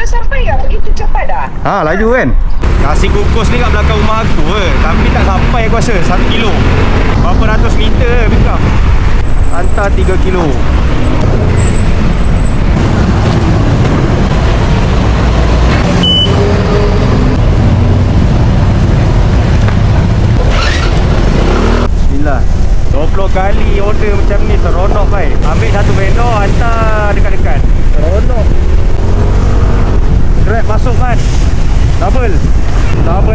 sudah sampai ya? Begitu cepat dah? Ha, laju kan? Nasi kukus ni kat belakang rumah aku tapi tak sampai aku rasa 1 kilo. Berapa ratus meter pick up. Hantar 3 kilo. Bismillah. 20 kali order macam ni seronok kan. Ambil satu vendor hantar dekat-dekat. Seronok. Grab masuk kan. Double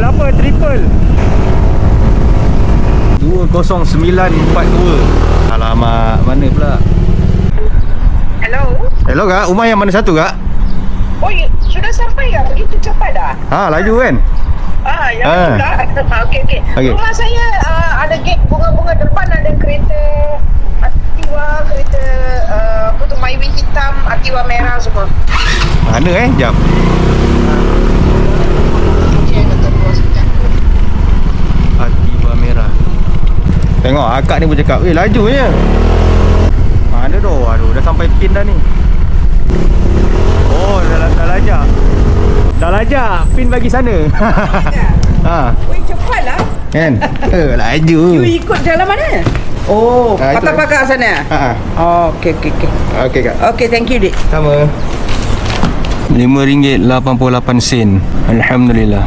apa? Triple 20942. Alamak, mana pula? Hello? Hello kak, rumah yang mana satu kak? Oh, sudah sampai ya? Begitu cepat dah? Ha, laju kan? Yang itulah. Okey. Rumah saya ada gate bunga-bunga depan, ada kereta Aktiva, kereta apa tu, Myvi hitam, Aktiva merah semua. Mana jap. Aktiva merah. Tengok akak ni pun cakap, laju je. Mana tu? Aduh, dah sampai pin dah ni. Oh, dah lajak. Dah lajak, pin bagi sana. Ha. Weh, cepatlah. Kan? Laju. You ikut jalan mana? Oh, patah pagar sana. Ha. Oh, okey. Okey kak. Okey, thank you, Dik. Sama. RM5.88. Alhamdulillah.